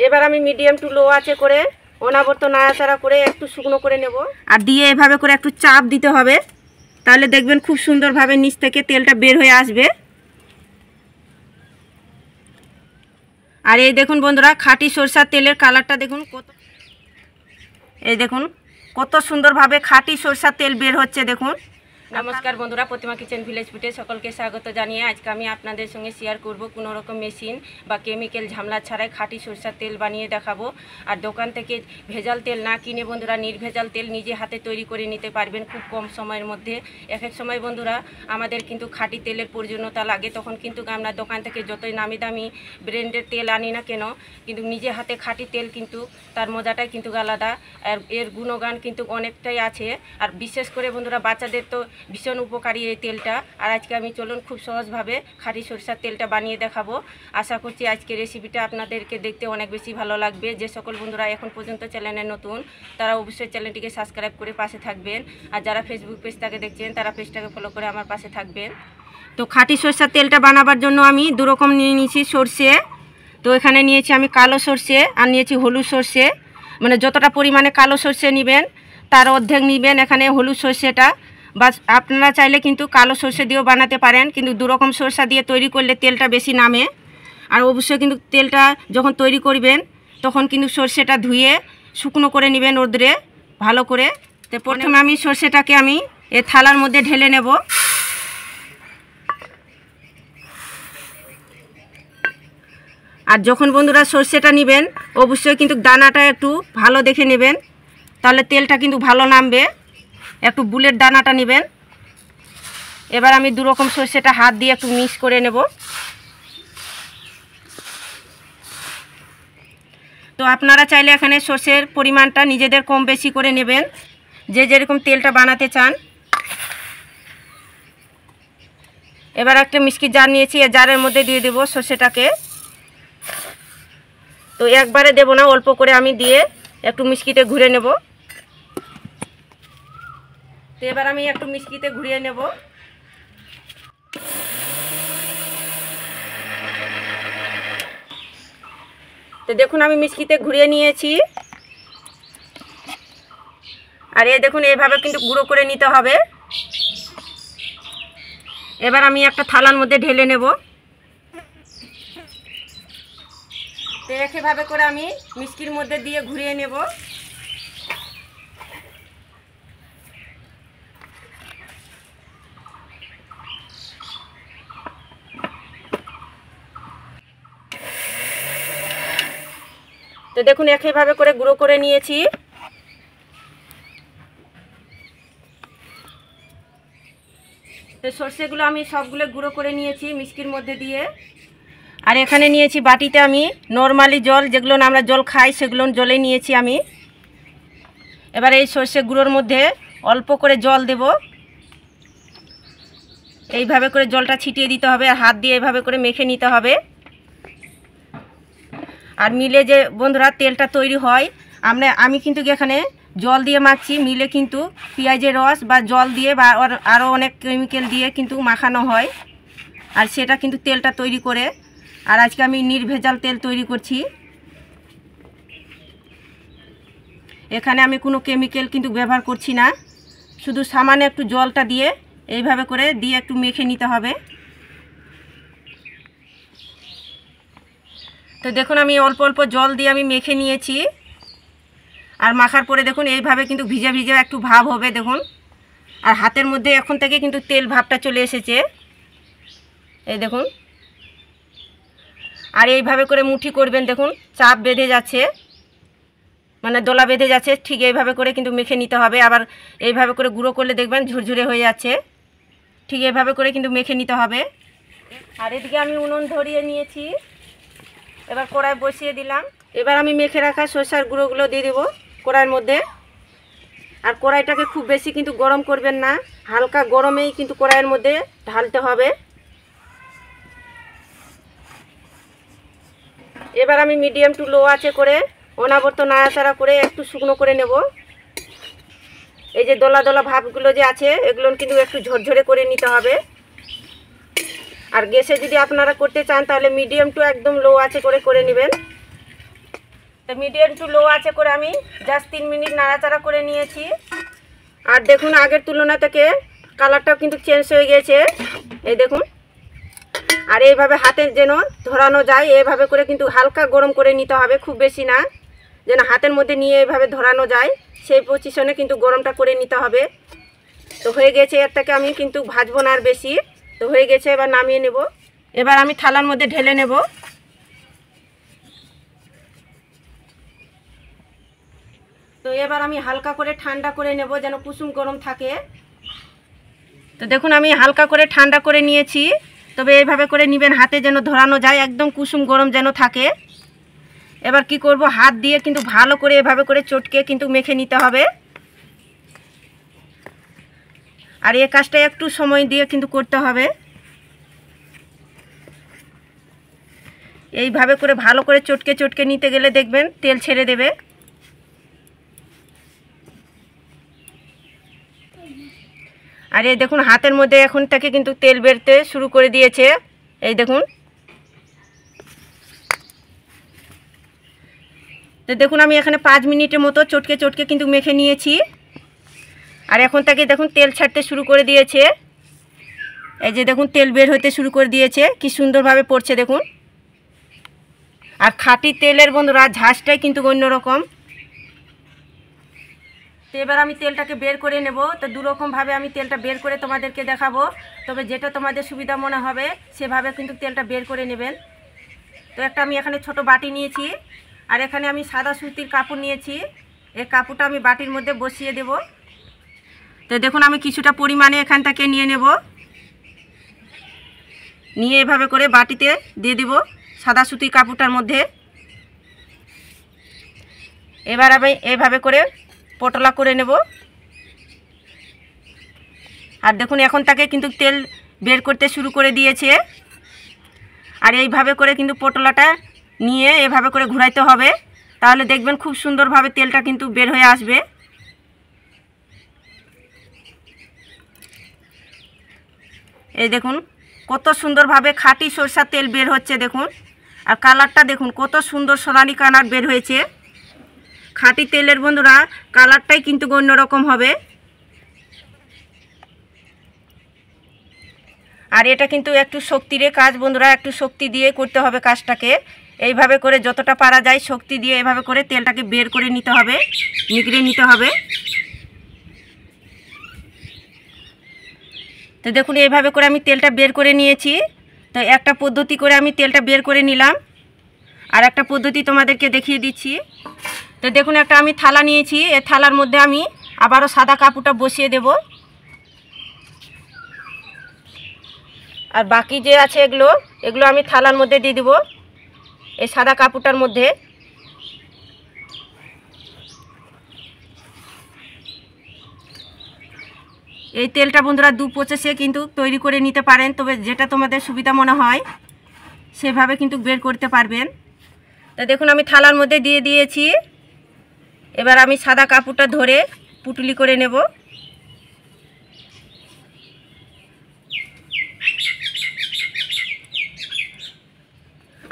এবার আমি medium to low আঁচে করে অনাবর্ত নাড়াচাড়া করে একটু শুকনো করে নেব। আর দিয়ে এভাবে করে একটু চাপ দিতে হবে, তাহলে দেখবেন খুব সুন্দরভাবে নিচ থেকে তেলটা বের হয়ে আসবে। আর এই দেখুন বন্ধুরা, খাঁটি সরষার তেলের কালারটা দেখুন কত, এই দেখুন কত সুন্দরভাবে খাঁটি সরষার তেল বের হচ্ছে দেখুন। নমস্কার বন্ধুরা, প্রতিমা কিচেন ভিলেজ ফুডে সকলকে স্বাগত জানিয়ে আজকে আমি আপনাদের সঙ্গে শেয়ার করব কোনো রকম মেশিন বা কেমিক্যাল ঝামেলা ছাড়াই খাঁটি সরষার তেল বানিয়ে দেখাবো। আর দোকান থেকে ভেজাল তেল না কিনে বন্ধুরা নির্ভেজাল তেল নিজে হাতে তৈরি করে নিতে পারবেন খুব কম সময়ের মধ্যে। এক এক সময় বন্ধুরা আমাদের কিন্তু খাঁটি তেলের প্রয়োজনীয়তা লাগে, তখন কিন্তু আমরা দোকান থেকে যতই নামি দামি ব্র্যান্ডের তেল আনি না কেন, কিন্তু নিজে হাতে খাঁটি তেল কিন্তু তার মজাটাই কিন্তু আলাদা, আর এর গুণগান কিন্তু অনেকটাই আছে। আর বিশেষ করে বন্ধুরা বাচ্চাদের তো ভীষণ উপকারী এই তেলটা। আর আজকে আমি চলুন খুব সহজভাবে খাঁটি সরষার তেলটা বানিয়ে দেখাবো। আশা করছি আজকের রেসিপিটা আপনাদেরকে দেখতে অনেক বেশি ভালো লাগবে। যে সকল বন্ধুরা এখন পর্যন্ত চ্যানেলে নতুন তারা অবশ্যই চ্যানেলটিকে সাবস্ক্রাইব করে পাশে থাকবেন, আর যারা ফেসবুক পেজটাকে দেখছেন তারা পেজটাকে ফলো করে আমার পাশে থাকবেন। তো খাঁটি সরষার তেলটা বানাবার জন্য আমি দু রকম নিয়ে নিয়েছি সরষে। তো এখানে নিয়েছি আমি কালো সরষে আর নিয়েছি হলুদ সরষে। মানে যতটা পরিমাণে কালো সরষে নেবেন তার অর্ধেক নেবেন এখানে হলুদ সরষেটা। বা আপনারা চাইলে কিন্তু কালো সরষে দিয়েও বানাতে পারেন, কিন্তু দু রকম সরষা দিয়ে তৈরি করলে তেলটা বেশি নামে। আর অবশ্যই কিন্তু তেলটা যখন তৈরি করবেন তখন কিন্তু সরষেটা ধুয়ে শুকনো করে নেবেন রোদ্রে ভালো করে। তো প্রথমে আমি সরষেটাকে আমি এ থালার মধ্যে ঢেলে নেব। আর যখন বন্ধুরা সরষেটা নেবেন অবশ্যই কিন্তু দানাটা একটু ভালো দেখে নেবেন, তাহলে তেলটা কিন্তু ভালো নামবে। একটু বুলেট দানাটা নেবেন। এবার আমি দু রকম সরষেটা হাত দিয়ে একটু মিক্স করে নেব। তো আপনারা চাইলে এখানে সরষের পরিমাণটা নিজেদের কম বেশি করে নেবেন, যে যেরকম তেলটা বানাতে চান। এবার একটা মিষ্টি জার নিয়েছি, এই জারের মধ্যে দিয়ে দেব সরষেটাকে। তো একবারে দেব না, অল্প করে আমি দিয়ে একটু মিষ্টিতে ঘুরে নেব। তো এবার আমি একটু মিষ্টিতে ঘুরিয়ে নেব। তো দেখুন আমি মিষ্টিতে ঘুরিয়ে নিয়েছি। আর এই দেখুন এইভাবে কিন্তু গুঁড়ো করে নিতে হবে। এবার আমি একটা থালার মধ্যে ঢেলে নেব। তো একইভাবে করে আমি মিষ্টির মধ্যে দিয়ে ঘুরিয়ে নেব। তো দেখুন একইভাবে করে গুঁড়ো করে নিয়েছি। তো সরষেগুলো আমি সবগুলো গুঁড়ো করে নিয়েছি মিষ্টির মধ্যে দিয়ে। আর এখানে নিয়েছি বাটিতে আমি নর্মালি জল, যেগুলো আমরা জল খাই সেগুলো জলে নিয়েছি আমি। এবার এই সরষে গুঁড়োর মধ্যে অল্প করে জল দেব। এইভাবে করে জলটা ছিটিয়ে দিতে হবে, আর হাত দিয়ে এইভাবে করে মেখে নিতে হবে। আর মিলে যে বন্ধুরা তেলটা তৈরি হয়, আমি কিন্তু এখানে জল দিয়ে মাখছি। মিলে কিন্তু পেঁয়াজের রস বা জল দিয়ে বা আরও অনেক কেমিক্যাল দিয়ে কিন্তু মাখানো হয়, আর সেটা কিন্তু তেলটা তৈরি করে। আর আজকে আমি নির্ভেজাল তেল তৈরি করছি। এখানে আমি কোনো কেমিক্যাল কিন্তু ব্যবহার করছি না, শুধু সামান্য একটু জলটা দিয়ে এইভাবে করে দিয়ে একটু মেখে নিতে হবে। তো দেখুন আমি অল্প অল্প জল দিয়ে আমি মেখে নিয়েছি। আর মাখার পরে দেখুন এইভাবে কিন্তু ভিজে ভিজে একটু ভাব হবে দেখুন। আর হাতের মধ্যে এখন থেকে কিন্তু তেল ভাবটা চলে এসেছে, এই দেখুন। আর এইভাবে করে মুঠি করবেন, দেখুন চাপ বেঁধে যাচ্ছে, মানে দোলা বেঁধে যাচ্ছে। ঠিক এইভাবে করে কিন্তু মেখে নিতে হবে। আবার এইভাবে করে গুঁড়ো করলে দেখবেন ঝুরঝুরে হয়ে যাচ্ছে। ঠিক এইভাবে করে কিন্তু মেখে নিতে হবে। আর এদিকে আমি উনুন ধরিয়ে নিয়েছি। এবার কড়াই বসিয়ে দিলাম। এবার আমি মেখে রাখা সরষার গুঁড়োগুলো দিয়ে দেবো কড়াইয়ের মধ্যে। আর কড়াইটাকে খুব বেশি কিন্তু গরম করবেন না, হালকা গরমেই কিন্তু কড়াইয়ের মধ্যে ঢালতে হবে। এবার আমি মিডিয়াম টু লো আঁচে করে অনাবর্ত নাড়াচাড়া করে একটু শুকনো করে নেব। এই যে দলা দলা ভাবগুলো যে আছে এগুলো কিন্তু একটু ঝরঝরে করে নিতে হবে। আর গ্যাসে যদি আপনারা করতে চান তাহলে মিডিয়াম টু একদম লো আঁচে করে নেবেন। তো মিডিয়াম টু লো আছে করে আমি জাস্ট 3 মিনিট নাড়াচাড়া করে নিয়েছি। আর দেখুন আগের তুলনা থেকে কালারটাও কিন্তু চেঞ্জ হয়ে গেছে, এই দেখুন। আর এইভাবে হাতে যেন ধরানো যায়, এইভাবে করে কিন্তু হালকা গরম করে নিতে হবে, খুব বেশি না, যেন হাতের মধ্যে নিয়ে এইভাবে ধরানো যায় সেই পজিশনে কিন্তু গরমটা করে নিতে হবে। তো হয়ে গেছে, এর থেকে আমি কিন্তু ভাজবো না আর বেশি। তো হয়ে গেছে, এবার নামিয়ে নেব। এবার আমি থালার মধ্যে ঢেলে নেব। তো এবার আমি হালকা করে ঠান্ডা করে নেব যেন কুসুম গরম থাকে। তো দেখুন আমি হালকা করে ঠান্ডা করে নিয়েছি, তবে এইভাবে করে নেবেন হাতে যেন ধরানো যায়, একদম কুসুম গরম যেন থাকে। এবার কি করব, হাত দিয়ে কিন্তু ভালো করে এভাবে করে চটকে কিন্তু মেখে নিতে হবে। আর এই কাজটা একটু সময় দিয়ে কিন্তু করতে হবে। এইভাবে করে ভালো করে চটকে চটকে নিতে গেলে দেখবেন তেল ছেড়ে দেবে। আর এই দেখুন হাতের মধ্যে এখন থেকে কিন্তু তেল বেরোতে শুরু করে দিয়েছে, এই দেখুন। তো দেখুন আমি এখানে 5 মিনিটের মতো চটকে চটকে কিন্তু মেখে নিয়েছি। আর এখন থেকে দেখুন তেল ছাড়তে শুরু করে দিয়েছে, এই যে দেখুন তেল বের হতে শুরু করে দিয়েছে, কি সুন্দরভাবে পড়ছে দেখুন। আর খাঁটি তেলের বন্ধুরা ঝাঁসটাই কিন্তু অন্যরকম। তো এবার আমি তেলটাকে বের করে নেব। তো দুরকমভাবে আমি তেলটা বের করে তোমাদেরকে দেখাবো, তবে যেটা তোমাদের সুবিধা মনে হবে সেভাবে কিন্তু তেলটা বের করে নেবেন। তো একটা আমি এখানে ছোট বাটি নিয়েছি, আর এখানে আমি সাদা সুতির কাপড় নিয়েছি। এই কাপড়টা আমি বাটির মধ্যে বসিয়ে দেব। তো দেখুন আমি কিছুটা পরিমাণে এখান থেকে নিয়ে নেব, নিয়ে এভাবে করে বাটিতে দিয়ে দেব সাদা সুতির কাপড়টার মধ্যে। এবার আমি এভাবে করে পটলা করে নেব। আর দেখুন এখন তাকে কিন্তু তেল বের করতে শুরু করে দিয়েছে। আর এইভাবে করে কিন্তু পটলাটা নিয়ে এভাবে করে ঘুরাইতে হবে, তাহলে দেখবেন খুব সুন্দরভাবে তেলটা কিন্তু বের হয়ে আসবে। এই দেখুন কত সুন্দরভাবে খাঁটি সরষার তেল বের হচ্ছে দেখুন। আর কালারটা দেখুন কত সুন্দর সোনালি কালার বের হয়েছে। খাঁটি তেলের বন্ধুরা কালারটাই কিন্তু অন্যরকম হবে। আর এটা কিন্তু একটু শক্তির কাজ বন্ধুরা, একটু শক্তি দিয়ে করতে হবে কাজটাকে। এইভাবে করে যতটা পারা যায় শক্তি দিয়ে এভাবে করে তেলটাকে বের করে নিতে হবে, নিগড়ে নিতে হবে। তো দেখুন এইভাবে করে আমি তেলটা বের করে নিয়েছি। তো একটা পদ্ধতি করে আমি তেলটা বের করে নিলাম, আর একটা পদ্ধতি তোমাদেরকে দেখিয়ে দিচ্ছি। তো দেখুন একটা আমি থালা নিয়েছি, এই থালার মধ্যে আমি আবারও সাদা কাপড়টা বসিয়ে দেব। আর বাকি যে আছে এগুলো আমি থালার মধ্যে দিয়ে দেব, এই সাদা কাপড়টার মধ্যে। এই তেলটা বন্ধুরা 2 প্রসেসে কিন্তু তৈরি করে নিতে পারেন, তবে যেটা তোমাদের সুবিধা মনে হয় সেভাবে কিন্তু বের করতে পারবেন। তো দেখুন আমি থালার মধ্যে দিয়ে দিয়েছি। এবার আমি সাদা কাপড়টা ধরে পুটুলি করে নেব।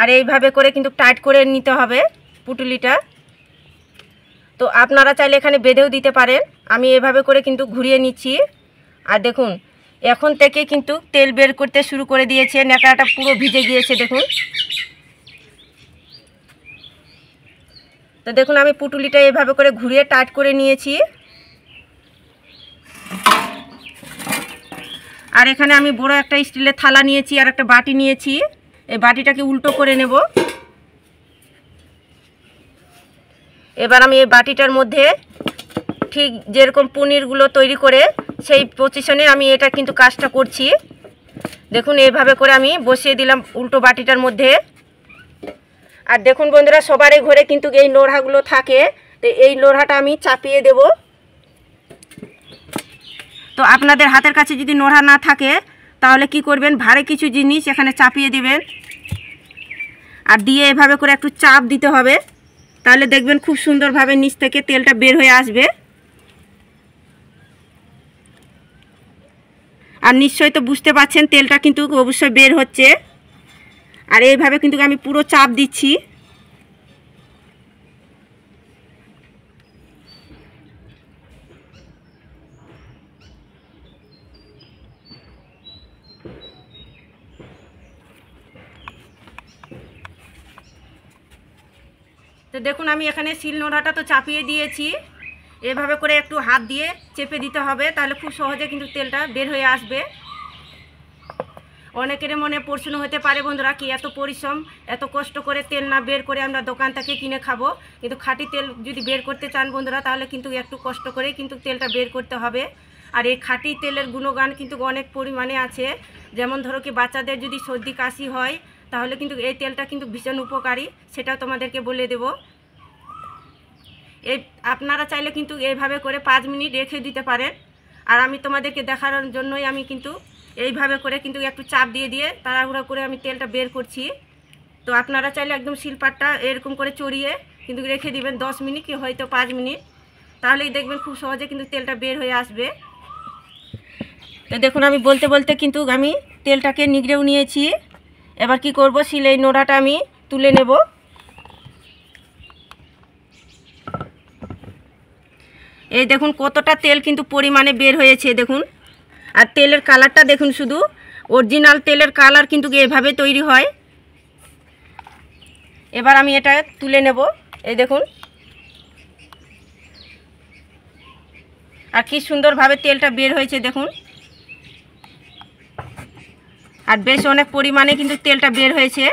আর এইভাবে করে কিন্তু টাইট করে নিতে হবে পুটুলিটা। তো আপনারা চাইলে এখানে বেঁধেও দিতে পারেন, আমি এভাবে করে কিন্তু ঘুরিয়ে নিচ্ছি। আর দেখুন এখন থেকে কিন্তু তেল বের করতে শুরু করে দিয়েছে, ন্যাকড়াটা পুরো ভিজে গিয়েছে দেখুন। তো দেখুন আমি পুটুলিটা এভাবে করে ঘুরিয়ে টাইট করে নিয়েছি। আর এখানে আমি বড় একটা স্টিলের থালা নিয়েছি আর একটা বাটি নিয়েছি, এই বাটিটাকে উল্টো করে নেব। এবার আমি এই বাটিটার মধ্যে ঠিক যেরকম পনিরগুলো তৈরি করে সেই পজিশনে আমি এটা কিন্তু কাজটা করছি। দেখুন এইভাবে করে আমি বসিয়ে দিলাম উল্টো বাটিটার মধ্যে। আর দেখুন বন্ধুরা সবারই ঘরে কিন্তু এই লোহাগুলো থাকে, তো এই লোহাটা আমি চাপিয়ে দেব। তো আপনাদের হাতের কাছে যদি লোহা না থাকে তাহলে কি করবেন, ভারী কিছু জিনিস এখানে চাপিয়ে দেবেন আর দিয়ে এভাবে করে একটু চাপ দিতে হবে, তাহলে দেখবেন খুব সুন্দরভাবে নিচ থেকে তেলটা বের হয়ে আসবে। আর নিশ্চয়ই তো বুঝতে পারছেন তেলটা কিন্তু অবশ্যই বের হচ্ছে। আর এইভাবে কিন্তু আমি পুরো চাপ দিচ্ছি। তো দেখুন আমি এখানে শিলনোড়াটা তো চাপিয়ে দিয়েছি, এভাবে করে একটু হাত দিয়ে চেপে দিতে হবে, তাহলে খুব সহজে কিন্তু তেলটা বের হয়ে আসবে। অনেকের মনে প্রশ্ন হতে পারে বন্ধুরা কি এত পরিশ্রম, এত কষ্ট করে তেল না বের করে আমরা দোকান থেকে কিনে খাবো, কিন্তু খাঁটি তেল যদি বের করতে চান বন্ধুরা তাহলে কিন্তু একটু কষ্ট করে কিন্তু তেলটা বের করতে হবে। আর এই খাঁটি তেলের গুণগান কিন্তু অনেক পরিমাণে আছে। যেমন ধরো কি বাচ্চাদের যদি সর্দি কাশি হয় তাহলে কিন্তু এই তেলটা কিন্তু ভীষণ উপকারী, সেটাও তোমাদেরকে বলে দেব। এই আপনারা চাইলে কিন্তু এইভাবে করে 5 মিনিট রেখে দিতে পারেন। আর আমি তোমাদেরকে দেখানোর জন্যই আমি কিন্তু এইভাবে করে কিন্তু একটু চাপ দিয়ে দিয়ে তাড়াহুড়ো করে আমি তেলটা বের করছি। তো আপনারা চাইলে একদম শিলপাটটা এরকম করে চড়িয়ে কিন্তু রেখে দিবেন 10 মিনিট কি হয়তো 5 মিনিট, তাহলেই দেখবেন খুব সহজে কিন্তু তেলটা বের হয়ে আসবে। তো দেখুন আমি বলতে বলতে কিন্তু আমি তেলটাকে নিগড়েও নিয়েছি। এবার কি করব, শিলের নোড়াটা আমি তুলে নেব। এই দেখুন কতটা তেল কিন্তু পরিমাণে বের হয়েছে দেখুন। আর তেলের কালারটা দেখুন, শুধু অরিজিনাল তেলের কালার কিন্তু এভাবে তৈরি হয়। এবার আমি এটা তুলে নেব। এই দেখুন আর কি সুন্দরভাবে তেলটা বের হয়েছে দেখুন। আর বেশ অনেক পরিমাণে কিন্তু তেলটা বের হয়েছে।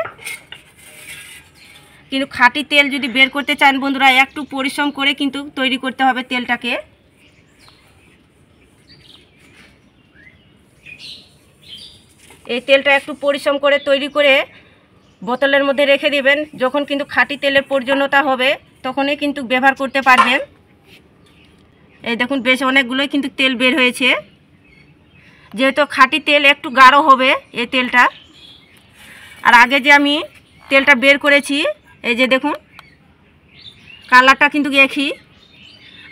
কিন্তু খাঁটি তেল যদি বের করতে চান বন্ধুরা একটু পরিশ্রম করে কিন্তু তৈরি করতে হবে তেলটাকে। এই তেলটা একটু পরিশ্রম করে তৈরি করে বোতলের মধ্যে রেখে দিবেন, যখন কিন্তু খাঁটি তেলের প্রয়োজনীয়তা হবে তখনই কিন্তু ব্যবহার করতে পারবেন। এই দেখুন বেশ অনেকগুলোই কিন্তু তেল বের হয়েছে। যেহেতু খাঁটি তেল একটু গাঢ় হবে এই তেলটা। আর আগে যে আমি তেলটা বের করেছি এই যে দেখুন কালারটা কিন্তু একই।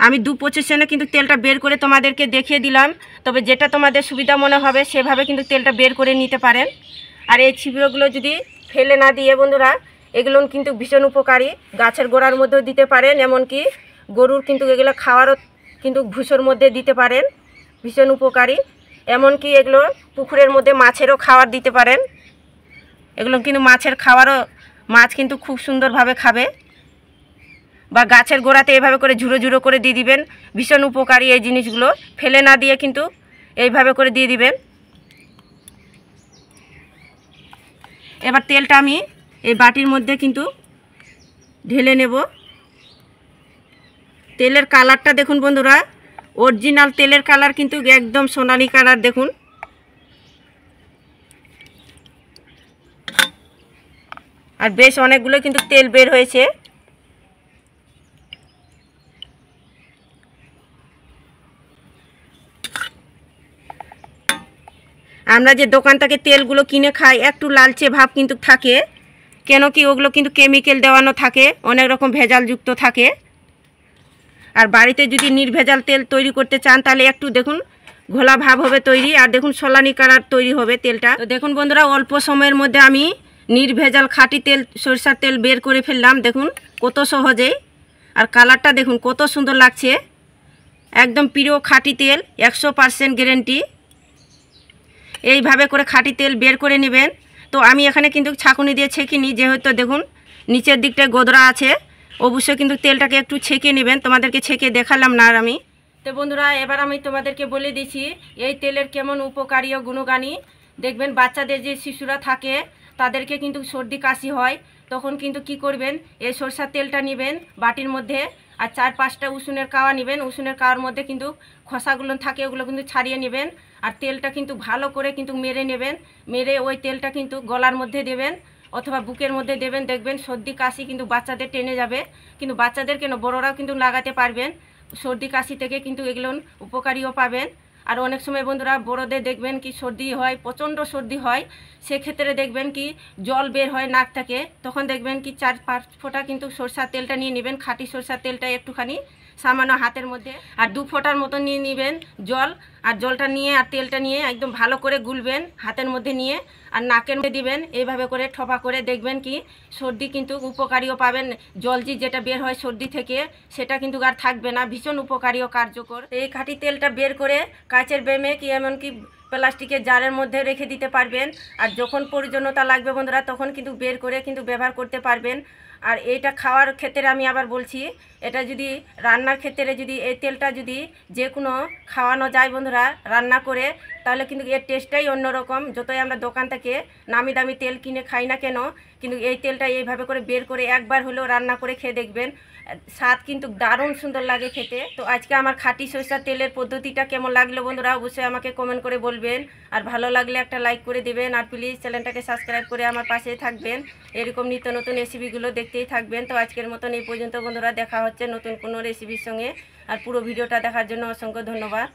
আমি 2 পজিশনে কিন্তু তেলটা বের করে তোমাদেরকে দেখিয়ে দিলাম, তবে যেটা তোমাদের সুবিধা মনে হবে সেভাবে কিন্তু তেলটা বের করে নিতে পারেন। আর এই ছিপড়োগুলো যদি ফেলে না দিয়ে বন্ধুরা এগুলো কিন্তু ভীষণ উপকারী, গাছের গোড়ার মধ্যেও দিতে পারেন, এমনকি গরুর কিন্তু এগুলো খাওয়ারও কিন্তু ভুষোর মধ্যে দিতে পারেন, ভীষণ উপকারী। এমনকি এগুলো পুকুরের মধ্যে মাছেরও খাবার দিতে পারেন, এগুলো কিন্তু মাছের খাবারও, মাছ কিন্তু খুব সুন্দরভাবে খাবে। বা গাছের গোড়াতে এভাবে করে ঝুড়ো ঝুড়ো করে দিয়ে দিবেন, ভীষণ উপকারী এই জিনিসগুলো, ফেলে না দিয়ে কিন্তু এইভাবে করে দিয়ে দিবেন। এবার তেলটা আমি এই বাটির মধ্যে কিন্তু ঢেলে নেব। তেলের কালারটা দেখুন বন্ধুরা, অরিজিনাল তেলের কালার কিন্তু একদম সোনালি কালার দেখুন। আর বেশ অনেকগুলো কিন্তু তেল বের হয়েছে। আমরা যে দোকান থেকে তেলগুলো কিনে খাই একটু লালচে ভাব কিন্তু থাকে, কেন কি ওগুলো কিন্তু কেমিক্যাল দেওয়ানো থাকে, অনেক রকম ভেজালযুক্ত থাকে। আর বাড়িতে যদি নির্ভেজাল তেল তৈরি করতে চান তাহলে একটু দেখুন ঘোলা ভাব হবে তৈরি, আর দেখুন সোলানি কালার তৈরি হবে তেলটা। তো দেখুন বন্ধুরা অল্প সময়ের মধ্যে আমি নির্ভেজাল খাঁটি তেল সরষার তেল বের করে ফেললাম দেখুন কত সহজেই। আর কালারটা দেখুন কত সুন্দর লাগছে, একদম প্রিয় খাঁটি তেল, 100% গ্যারেন্টি। এইভাবে করে খাঁটি তেল বের করে নেবেন। তো আমি এখানে কিন্তু ছাঁকুনি দিয়ে ছেঁকে নিই, যেহেতু দেখুন নিচের দিকটায় গোদরা আছে, অবশ্যই কিন্তু তেলটাকে একটু ছেঁকে নেবেন, তোমাদেরকে ছেঁকে দেখালাম না আর আমি। তো বন্ধুরা এবার আমি তোমাদেরকে বলে দিচ্ছি এই তেলের কেমন উপকারী ও গুণগানী। দেখবেন বাচ্চাদের যে শিশুরা থাকে তাদেরকে কিন্তু সর্দি কাশি হয়, তখন কিন্তু কি করবেন, এই সরষার তেলটা নেবেন বাটির মধ্যে, আর 4-5টা উষুনের কাওয়া নেবেন। উষুনের কাওয়ার মধ্যে কিন্তু খোসাগুলো থাকে ওগুলো কিন্তু ছাড়িয়ে নেবেন, আর তেলটা কিন্তু ভালো করে কিন্তু মেরে নেবেন। মেরে ওই তেলটা কিন্তু গলার মধ্যে দেবেন অথবা বুকের মধ্যে দেবেন, দেখবেন সর্দি কাশি কিন্তু বাচ্চাদের টেনে যাবে। কিন্তু বাচ্চাদের কেন, বড়রাও কিন্তু লাগাতে পারবেন, সর্দি কাশি থেকে কিন্তু এগুলো উপকারীও পাবেন। আর অনেক সময় বন্ধুরা বড়দের দেখবেন কি সর্দি হয়, প্রচণ্ড সর্দি হয়, সেক্ষেত্রে দেখবেন কি জল বের হয় নাক থেকে, তখন দেখবেন কি 4-5 ফোঁটা কিন্তু সরষার তেলটা নিয়ে নেবেন, খাঁটি সরষার তেলটা একটুখানি সামান্য হাতের মধ্যে, আর 2 ফোঁটার মতো নিয়ে নেবেন জল। আর জলটা নিয়ে আর তেলটা নিয়ে একদম ভালো করে গুলবেন হাতের মধ্যে নিয়ে, আর নাকের মধ্যে দিবেন, এইভাবে করে ঠোপা করে দেখবেন কি সর্দি কিন্তু উপকারীও পাবেন। জলজি যেটা বের হয় সর্দি থেকে সেটা কিন্তু আর থাকবে না, ভীষণ উপকারী ও কার্যকর। এই খাঁটি তেলটা বের করে কাচের বেমে কি এমনকি প্লাস্টিকের জারের মধ্যে রেখে দিতে পারবেন। আর যখন প্রয়োজনীয়তা লাগবে বন্ধুরা তখন কিন্তু বের করে কিন্তু ব্যবহার করতে পারবেন। আর এইটা খাওয়ার ক্ষেত্রে আমি আবার বলছি, এটা যদি রান্নার ক্ষেত্রে যদি এই তেলটা যদি যে কোনো খাওয়ানো যায় বন্ধুরা রান্না করে, তাহলে কিন্তু এর টেস্টটাই অন্যরকম। যতই আমরা দোকান থেকে নামি দামি তেল কিনে খাই না কেন, কিন্তু এই তেলটা এইভাবে করে বের করে একবার হলেও রান্না করে খেয়ে দেখবেন, স্বাদ কিন্তু দারুণ সুন্দর লাগে খেতে। তো আজকে আমার খাঁটি সরিষার তেলের পদ্ধতিটা কেমন লাগলো বন্ধুরা অবশ্যই আমাকে কমেন্ট করে বলবেন। আর ভালো লাগলে একটা লাইক করে দেবেন, আর প্লিজ চ্যানেলটাকে সাবস্ক্রাইব করে আমার পাশেই থাকবেন। এরকম নিত্য নতুন রেসিপিগুলো দেখতেই থাকবেন। তো আজকের মতন এই পর্যন্ত বন্ধুরা, দেখা হচ্ছে নতুন কোনো রেসিপির সঙ্গে। আর পুরো ভিডিওটা দেখার জন্য অসংখ্য ধন্যবাদ।